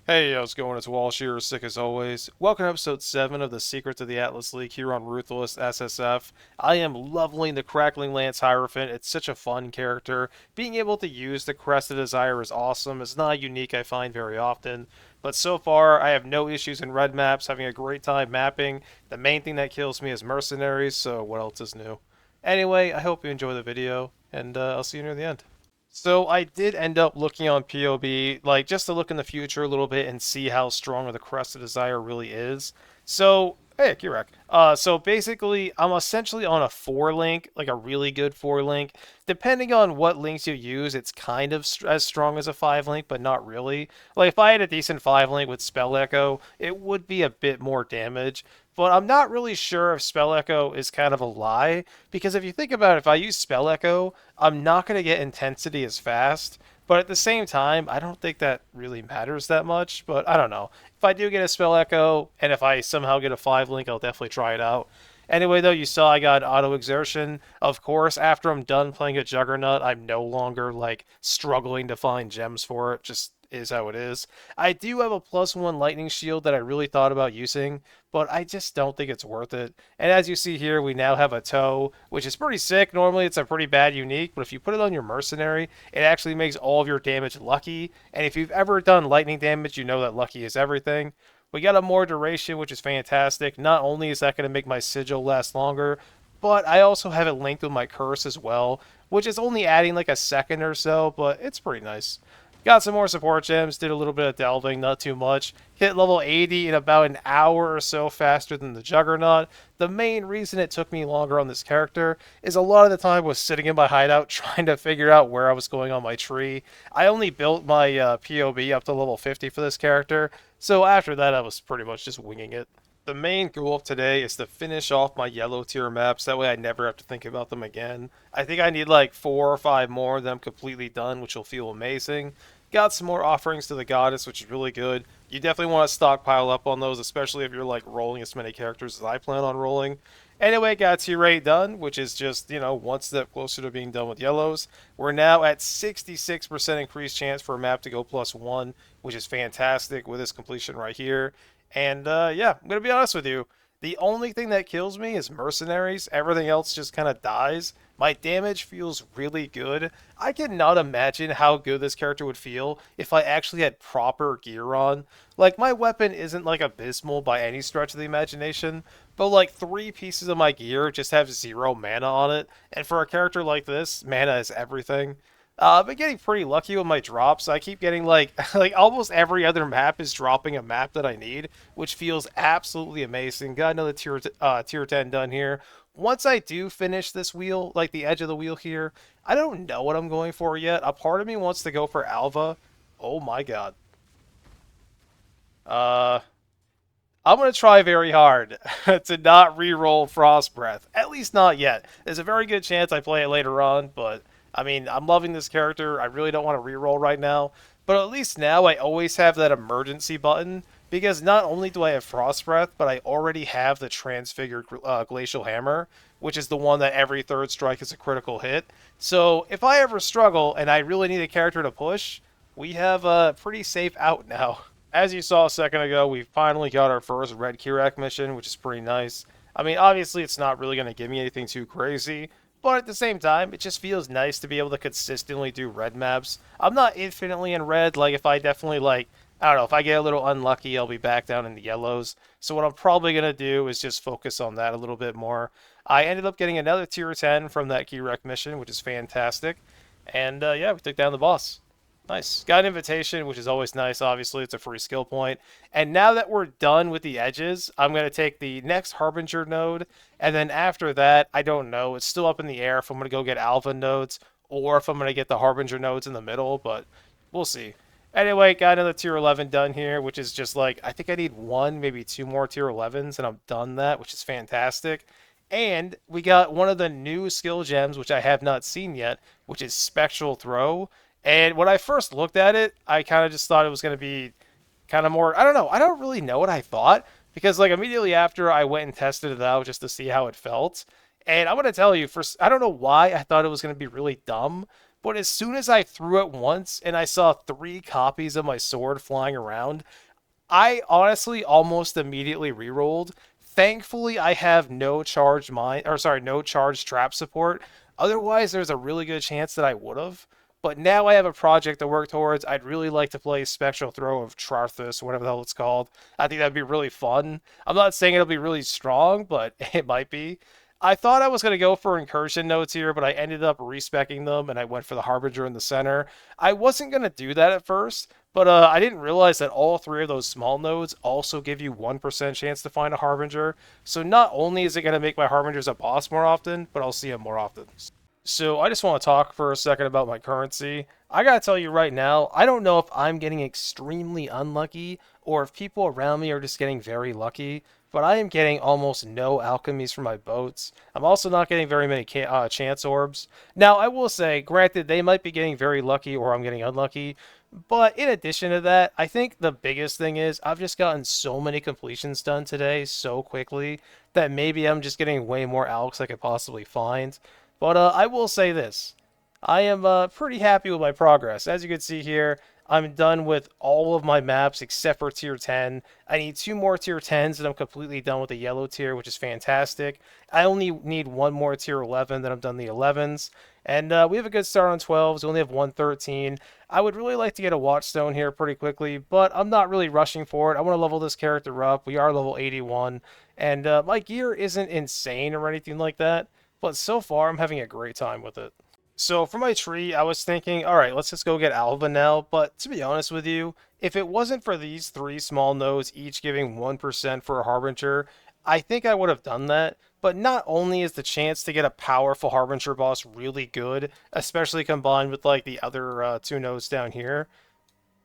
Hey, how's it going? It's Walsh here, sick as always. Welcome to episode 7 of the Secrets of the Atlas League here on Ruthless SSF. I am loving the Crackling Lance Hierophant. It's such a fun character. Being able to use the Crest of Desire is awesome. It's not unique, I find, very often. But so far, I have no issues in red maps, having a great time mapping. The main thing that kills me is mercenaries, so what else is new? Anyway, I hope you enjoy the video, and I'll see you near the end. So I did end up looking on POB, like just to look in the future a little bit and see how strong the Crest of Desire really is. So, hey, Kirek. So basically, I'm essentially on a 4 link, like a really good 4 link. Depending on what links you use, it's kind of as strong as a 5 link, but not really. Like if I had a decent 5 link with Spell Echo, it would be a bit more damage. But I'm not really sure if Spell Echo is kind of a lie, because if you think about it, if I use Spell Echo, I'm not going to get intensity as fast. But at the same time, I don't think that really matters that much. But I don't know. If I do get a Spell Echo, and if I somehow get a 5 link, I'll definitely try it out. Anyway, though, you saw I got auto exertion. Of course, after I'm done playing a Juggernaut, I'm no longer like struggling to find gems for it. Just is how it is. I do have a +1 lightning shield that I really thought about using, but I just don't think it's worth it. And as you see here, we now have a toe, which is pretty sick. Normally it's a pretty bad unique, but if you put it on your mercenary, it actually makes all of your damage lucky. And if you've ever done lightning damage, you know that lucky is everything. We got a more duration, which is fantastic. Not only is that going to make my sigil last longer, but I also have it linked with my curse as well, which is only adding like a second or so, but it's pretty nice. Got some more support gems, did a little bit of delving, not too much. Hit level 80 in about an hour or so faster than the Juggernaut. The main reason it took me longer on this character is a lot of the time I was sitting in my hideout trying to figure out where I was going on my tree. I only built my POB up to level 50 for this character, so after that I was pretty much just winging it. The main goal of today is to finish off my yellow tier maps. That way I never have to think about them again. I think I need like 4 or 5 more, then I'm completely done, which will feel amazing. Got some more offerings to the goddess, which is really good. You definitely want to stockpile up on those, especially if you're like rolling as many characters as I plan on rolling. Anyway, got tier 8 done, which is just, one step closer to being done with yellows. We're now at 66% increased chance for a map to go +1, which is fantastic with this completion right here. And yeah, I'm going to be honest with you. The only thing that kills me is mercenaries. Everything else just kind of dies. My damage feels really good. I cannot imagine how good this character would feel if I actually had proper gear on. Like, my weapon isn't like abysmal by any stretch of the imagination, but like 3 pieces of my gear just have 0 mana on it. And for a character like this, mana is everything. I've been getting pretty lucky with my drops. I keep getting like like almost every other map is dropping a map that I need, which feels absolutely amazing. Got another tier 10 done here. Once I do finish this wheel, like the edge of the wheel here, I don't know what I'm going for yet. A part of me wants to go for Alva. Oh my god. Uh, I'm gonna try very hard to not re-roll Frost Breath. At least not yet. There's a very good chance I play it later on, but I mean, I'm loving this character. I really don't want to re-roll right now, but at least now I always have that emergency button because not only do I have Frost Breath, but I already have the Transfigured Glacial Hammer, which is the one that every third strike is a critical hit. So if I ever struggle and I really need a character to push, we have a pretty safe out now. As you saw a second ago, we finally got our first Red Kirak mission, which is pretty nice. I mean, obviously it's not really going to give me anything too crazy, but at the same time, it just feels nice to be able to consistently do red maps. I'm not infinitely in red, like if I definitely like, I don't know, if I get a little unlucky, I'll be back down in the yellows. So what I'm probably going to do is just focus on that a little bit more. I ended up getting another tier 10 from that Kirek mission, which is fantastic. And yeah, we took down the boss. Nice. Got an invitation, which is always nice. Obviously, it's a free skill point. And now that we're done with the edges, I'm going to take the next Harbinger node. And then after that, I don't know. It's still up in the air if I'm going to go get Alpha nodes or if I'm going to get the Harbinger nodes in the middle, but we'll see. Anyway, got another tier 11 done here, which is just like, I think I need 1, maybe 2 more tier 11s, and I'm done that, which is fantastic. And we got one of the new skill gems, which I have not seen yet, which is Spectral Throw. And when I first looked at it, I kind of just thought it was going to be kind of more, I don't know, I don't really know what I thought because like immediately after I went and tested it out just to see how it felt. And I'm going to tell you, first, I don't know why I thought it was going to be really dumb, but as soon as I threw it once and I saw 3 copies of my sword flying around, I honestly almost immediately rerolled. Thankfully, I have no charged mine, or sorry, no charged trap support. Otherwise, there's a really good chance that I would have. But now I have a project to work towards. I'd really like to play Spectral Throw of Ruthless, whatever the hell it's called. I think that'd be really fun. I'm not saying it'll be really strong, but it might be. I thought I was going to go for incursion nodes here, but I ended up respecking them and I went for the Harbinger in the center. I wasn't going to do that at first, but I didn't realize that all 3 of those small nodes also give you 1% chance to find a Harbinger. So not only is it going to make my Harbingers a boss more often, but I'll see them more often. So I just want to talk for a second about my currency. I gotta tell you right now, I don't know if I'm getting extremely unlucky or if people around me are just getting very lucky, but I am getting almost no alchemies from my boats. I'm also not getting very many chance orbs. Now, I will say, granted, they might be getting very lucky or I'm getting unlucky, but in addition to that, I think the biggest thing is I've just gotten so many completions done today so quickly that maybe I'm just getting way more alchs I could possibly find. But I will say this. I am pretty happy with my progress. As you can see here, I'm done with all of my maps except for tier 10. I need 2 more tier 10s and I'm completely done with the yellow tier, which is fantastic. I only need 1 more tier 11, then I'm done the 11s. And we have a good start on 12s. We only have 113. I would really like to get a watchstone here pretty quickly, but I'm not really rushing for it. I want to level this character up. We are level 81. And my gear isn't insane or anything like that, but so far I'm having a great time with it. So for my tree, I was thinking, all right, let's just go get Alva now. But to be honest with you, if it wasn't for these 3 small nodes, each giving 1% for a Harbinger, I think I would have done that. But not only is the chance to get a powerful Harbinger boss really good, especially combined with like the other 2 nodes down here,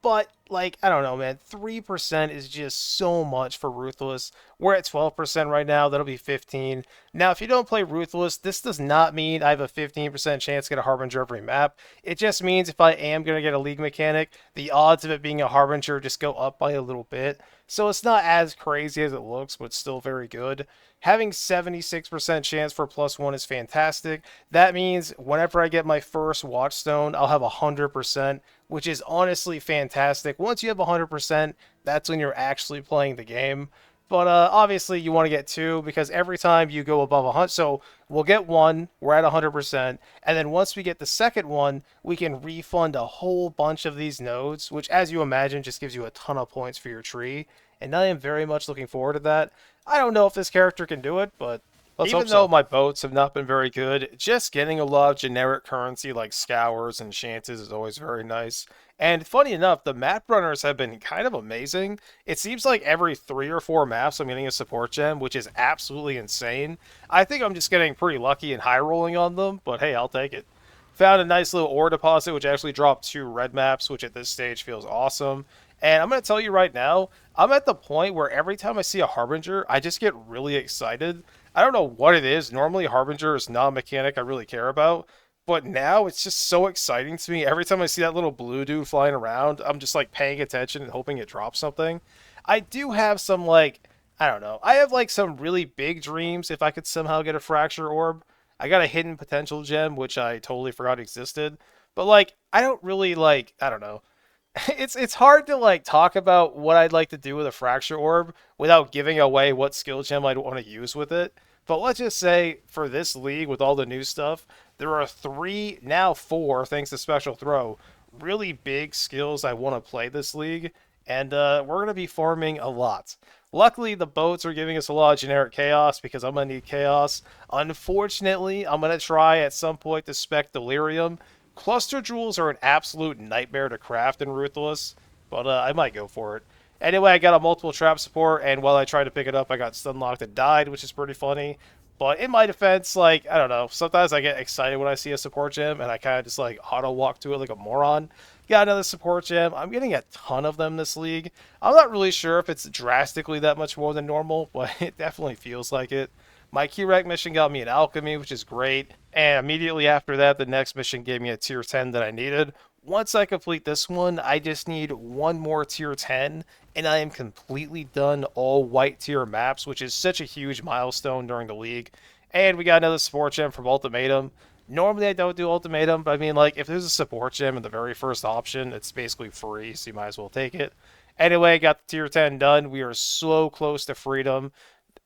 but, like, I don't know, man. 3% is just so much for Ruthless. We're at 12% right now. That'll be 15. Now, if you don't play Ruthless, this does not mean I have a 15% chance to get a Harbinger every map. It just means if I am going to get a League mechanic, the odds of it being a Harbinger just go up by a little bit. So it's not as crazy as it looks, but still very good. Having 76% chance for +1 is fantastic. That means whenever I get my first watchstone, I'll have 100%, which is honestly fantastic. Once you have 100%, that's when you're actually playing the game. But obviously, you want to get 2 because every time you go above 100, so we'll get 1, we're at 100%, and then once we get the second one, we can refund a whole bunch of these nodes, which, as you imagine, just gives you a ton of points for your tree. And I am very much looking forward to that. I don't know if this character can do it, but even though my boats have not been very good, just getting a lot of generic currency like scours and chances is always very nice. And funny enough, the map runners have been kind of amazing. It seems like every 3 or 4 maps I'm getting a support gem, which is absolutely insane. I think I'm just getting pretty lucky and high rolling on them, but hey, I'll take it. Found a nice little ore deposit, which actually dropped 2 red maps, which at this stage feels awesome. And I'm going to tell you right now, I'm at the point where every time I see a Harbinger, I just get really excited. I don't know what it is. Normally, Harbinger is not a mechanic I really care about. But now it's just so exciting to me. Every time I see that little blue dude flying around, I'm just like paying attention and hoping it drops something. I do have some like, I don't know. I have like some really big dreams if I could somehow get a fracture orb. I got a hidden potential gem, which I totally forgot existed. But like, I don't really like, I don't know. It's hard to like talk about what I'd like to do with a fracture orb without giving away what skill gem I'd want to use with it. But let's just say for this league with all the new stuff, there are 3, now 4, thanks to Special Throw, really big skills I want to play this league, and we're going to be farming a lot. Luckily, the boats are giving us a lot of generic chaos because I'm going to need chaos. Unfortunately, I'm going to try at some point to spec Delirium. Cluster Jewels are an absolute nightmare to craft in Ruthless, but I might go for it. Anyway, I got a multiple trap support, and while I tried to pick it up, I got stun locked and died, which is pretty funny. But in my defense, like, I don't know, sometimes I get excited when I see a support gem, and I kind of just, like, auto-walk to it like a moron. Got another support gem. I'm getting a ton of them this league. I'm not really sure if it's drastically that much more than normal, but it definitely feels like it. My Key-Rec mission got me an alchemy, which is great. And immediately after that, the next mission gave me a tier 10 that I needed. Once I complete this one, I just need 1 more tier 10, and I am completely done all white tier maps, which is such a huge milestone during the league. And we got another support gem from Ultimatum. Normally I don't do ultimatum, but I mean, like, if there's a support gem in the very first option, it's basically free, so you might as well take it. Anyway, got the tier 10 done. We are so close to freedom,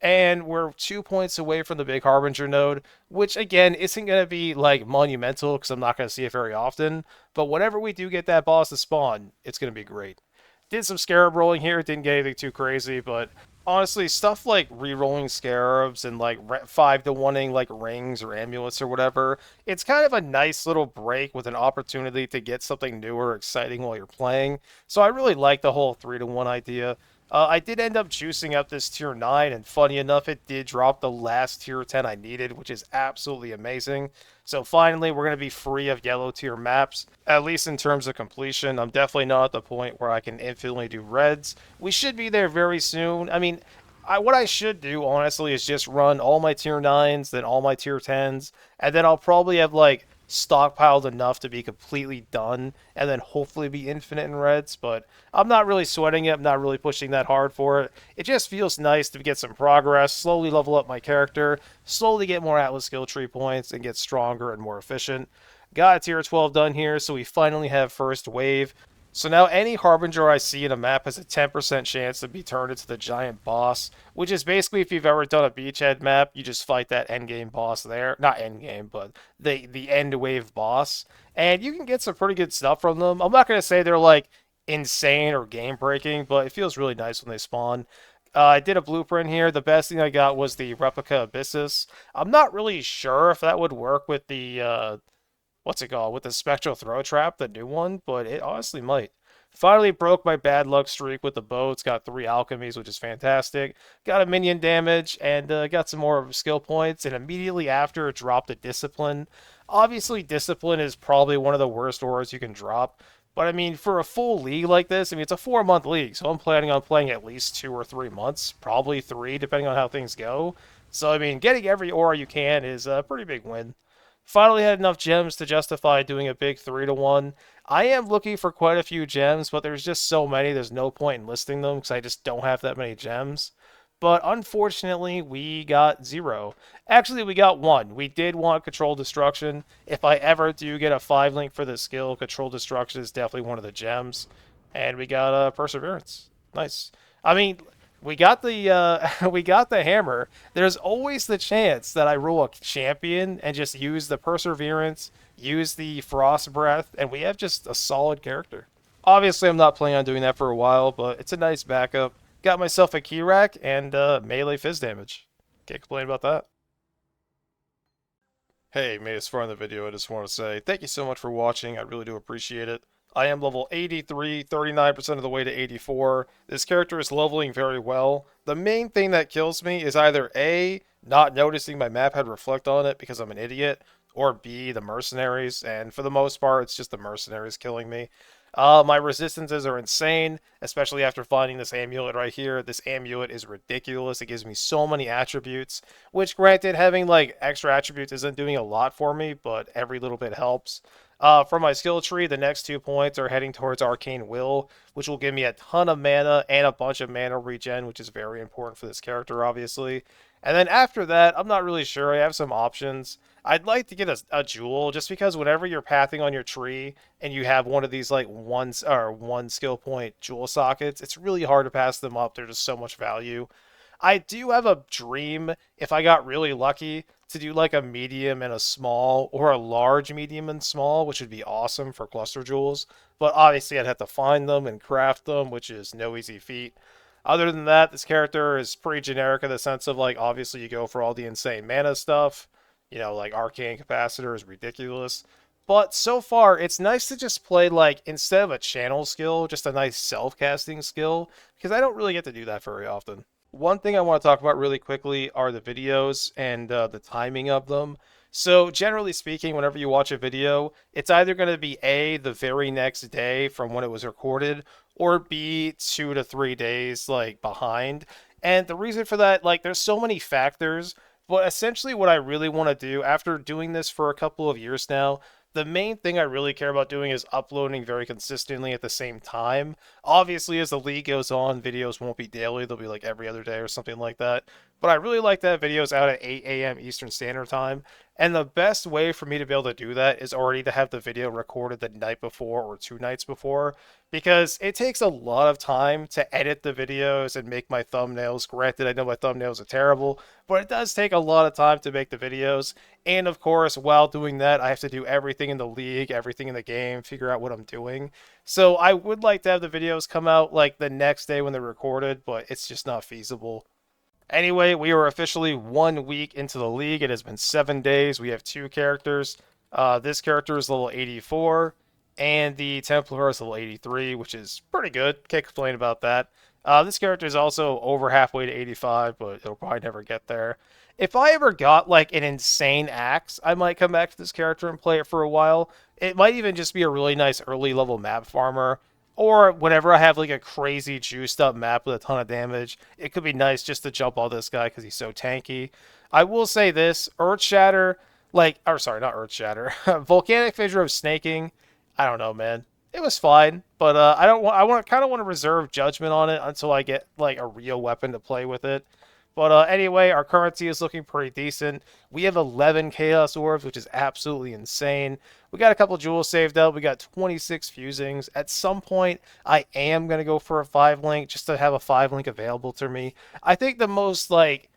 and we're 2 points away from the big Harbinger node, which again isn't going to be like monumental because I'm not going to see it very often. But whenever we do get that boss to spawn, it's going to be great. Did some scarab rolling here, didn't get anything too crazy, but honestly, stuff like re-rolling scarabs and like 5 to 1ing like rings or amulets or whatever, it's kind of a nice little break with an opportunity to get something new or exciting while you're playing. So I really like the whole 3 to 1 idea. I did end up juicing up this tier 9, and funny enough, it did drop the last tier 10 I needed, which is absolutely amazing. So finally, we're going to be free of yellow tier maps, at least in terms of completion. I'm definitely not at the point where I can infinitely do reds. We should be there very soon. I mean, what I should do, honestly, is just run all my tier 9s, then all my tier 10s, and then I'll probably have, like, stockpiled enough to be completely done, and then hopefully be infinite in reds, but I'm not really sweating it. I'm not really pushing that hard for it. It just feels nice to get some progress, slowly level up my character, slowly get more Atlas skill tree points, and get stronger and more efficient. Got a tier 12 done here, so we finally have first wave. So now any Harbinger I see in a map has a 10% chance to be turned into the giant boss, which is basically if you've ever done a beachhead map, you just fight that endgame boss there. Not endgame, but the end wave boss. And you can get some pretty good stuff from them. I'm not going to say they're like insane or game breaking, but it feels really nice when they spawn. I did a blueprint here. The best thing I got was the replica Abyssus. I'm not really sure if that would work with the what's it called, with the spectral throw trap, the new one, but it honestly might. Finally broke my bad luck streak with the boats, got 3 alchemies, which is fantastic. Got a minion damage, and got some more skill points, and immediately after it dropped a discipline. Obviously, discipline is probably one of the worst auras you can drop, but I mean, for a full league like this, I mean, it's a 4-month league, so I'm planning on playing at least 2 or 3 months, probably 3, depending on how things go. So, I mean, getting every aura you can is a pretty big win. Finally had enough gems to justify doing a big 3 to 1. I am looking for quite a few gems, but there's just so many, there's no point in listing them because I just don't have that many gems. But unfortunately, we got 0. Actually, we got 1. We did want Control Destruction. If I ever do get a 5 link for this skill, Control Destruction is definitely one of the gems. And we got Perseverance. Nice. I mean, we got the we got the hammer. There's always the chance that I roll a champion and just use the perseverance, use the frost breath, and we have just a solid character. Obviously, I'm not planning on doing that for a while, but it's a nice backup. Got myself a key rack and melee fizz damage. Can't complain about that. Hey, made us far in the video. I just want to say thank you so much for watching. I really do appreciate it. I am level 83, 39% of the way to 84. This character is leveling very well. The main thing that kills me is either A, not noticing my map had reflect on it because I'm an idiot, or B, the mercenaries, and for the most part, it's just the mercenaries killing me. My resistances are insane, especially after finding this amulet right here. This amulet is ridiculous. It gives me so many attributes, which granted, having like extra attributes isn't doing a lot for me, but every little bit helps. For my skill tree, the next 2 points are heading towards Arcane Will, which will give me a ton of mana and a bunch of mana regen, which is very important for this character, obviously. And then after that, I'm not really sure. I have some options. I'd like to get a jewel, just because whenever you're pathing on your tree and you have one of these like one skill point jewel sockets, it's really hard to pass them up. They're just so much value. I do have a dream, if I got really lucky, to do like a medium and a small, or a large medium and small, which would be awesome for cluster jewels. But obviously I'd have to find them and craft them, which is no easy feat. Other than that, this character is pretty generic in the sense of like, obviously you go for all the insane mana stuff. You know, like Arcane Capacitor is ridiculous. But so far, it's nice to just play like, instead of a channel skill, just a nice self-casting skill, because I don't really get to do that very often. One thing I want to talk about really quickly are the videos and the timing of them. So generally speaking, whenever you watch a video, it's either going to be A, the very next day from when it was recorded, or B, 2 to 3 days like behind. And the reason for that, like, there's so many factors, but essentially what I really want to do after doing this for a couple of years now, the main thing I really care about doing is uploading very consistently at the same time. Obviously, as the league goes on, videos won't be daily. They'll be like every other day or something like that. but I really like that video's out at 8 a.m. Eastern Standard Time. And the best way for me to be able to do that is already to have the video recorded the night before or 2 nights before, because it takes a lot of time to edit the videos and make my thumbnails. Granted, I know my thumbnails are terrible, but it does take a lot of time to make the videos. And of course, while doing that, I have to do everything in the league, everything in the game, figure out what I'm doing. So I would like to have the videos come out like the next day when they're recorded, but it's just not feasible. Anyway, we are officially 1 week into the league. It has been 7 days. We have two characters. This character is level 84, and the Templar is level 83, which is pretty good. Can't complain about that. This character is also over halfway to 85, but it'll probably never get there. If I ever got like an insane axe, I might come back to this character and play it for a while. It might even just be a really nice early level map farmer. Or whenever I have like a crazy juiced up map with a ton of damage, it could be nice just to jump all this guy because he's so tanky. I will say this, Earth Shatter, like, or sorry, not Earth Shatter, Volcanic Fissure of Snaking, I don't know, man. It was fine, but I don't want, I want kind of want to reserve judgment on it until I get like a real weapon to play with it. But anyway, our currency is looking pretty decent. We have 11 Chaos Orbs, which is absolutely insane. We got a couple jewels saved up. We got 26 fusings. At some point, I am going to go for a 5-link just to have a 5-link available to me. I think the most, like,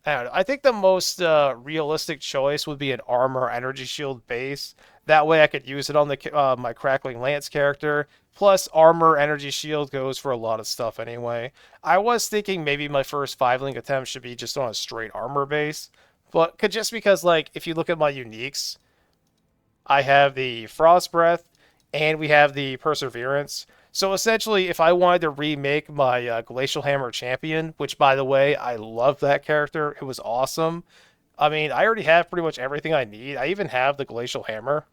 I don't know. I think the most realistic choice would be an armor energy shield base. That way I could use it on the my Crackling Lance character. Plus, armor energy shield goes for a lot of stuff anyway. I was thinking maybe my first 5-link attempt should be just on a straight armor base. But just because, like, if you look at my uniques, I have the Frost Breath, and we have the Perseverance. So essentially, if I wanted to remake my Glacial Hammer Champion, which by the way, I love that character, it was awesome. I mean, I already have pretty much everything I need. I even have the Glacial Hammer.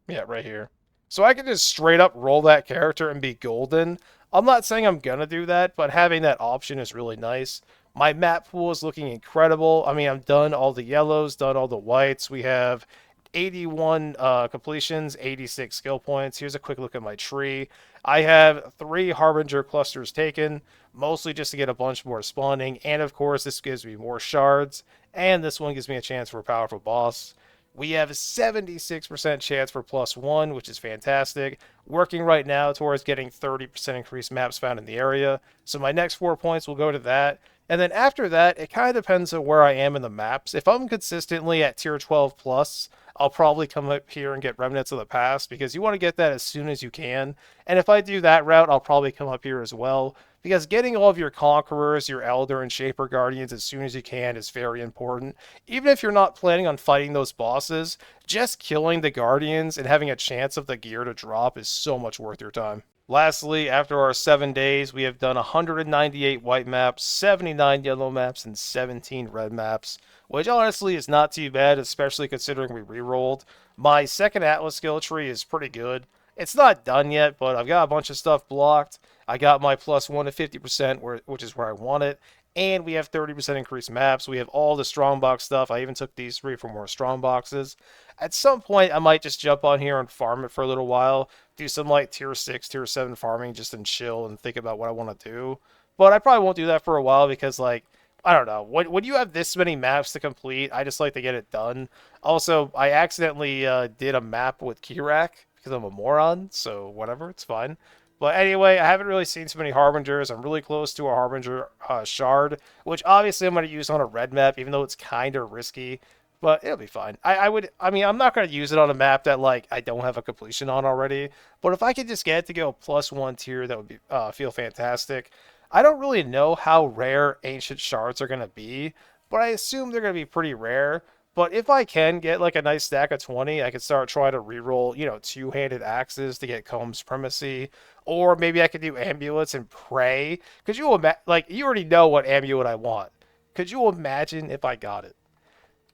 Yeah, right here. So I can just straight up roll that character and be golden. I'm not saying I'm gonna do that, but having that option is really nice. My map pool is looking incredible. I mean, I've done all the yellows, done all the whites. We have 81 completions, 86 skill points. Here's a quick look at my tree. I have 3 Harbinger clusters taken, mostly just to get a bunch more spawning. And of course, this gives me more shards. And this one gives me a chance for a powerful boss. We have a 76% chance for +1, which is fantastic. Working right now towards getting 30% increased maps found in the area. So my next 4 points will go to that. And then after that, it kind of depends on where I am in the maps. If I'm consistently at tier 12 plus, I'll probably come up here and get Remnants of the Past because you want to get that as soon as you can. And if I do that route, I'll probably come up here as well because getting all of your Conquerors, your Elder, and Shaper Guardians as soon as you can is very important. Even if you're not planning on fighting those bosses, just killing the Guardians and having a chance of the gear to drop is so much worth your time. Lastly, after our 7 days, we have done 198 white maps, 79 yellow maps, and 17 red maps, which honestly is not too bad, especially considering we rerolled. My second Atlas skill tree is pretty good. It's not done yet, but I've got a bunch of stuff blocked. I got my +1 to 50%, which is where I want it. And we have 30% increased maps. We have all the strongbox stuff. I even took these 3 for more strongboxes. At some point, I might just jump on here and farm it for a little while. Do some like tier 6, tier 7 farming just and chill and think about what I want to do. But I probably won't do that for a while because, like, I don't know. When you have this many maps to complete, I just like to get it done. Also, I accidentally did a map with Kirak because I'm a moron, so whatever, it's fine. But anyway, I haven't really seen so many Harbingers. I'm really close to a Harbinger shard, which obviously I'm going to use on a red map, even though it's kind of risky. But it'll be fine. I mean, I'm not going to use it on a map that, like, I don't have a completion on already. But if I could just get it to go +1 tier, that would be feel fantastic. I don't really know how rare ancient shards are going to be, but I assume they're going to be pretty rare. But if I can get like a nice stack of 20, I could start trying to reroll, two-handed axes to get Comb's Primacy. Or maybe I could do amulets and pray. Could you like, you already know what amulet I want. Could you imagine if I got it?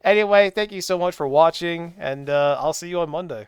Anyway, thank you so much for watching, and I'll see you on Monday.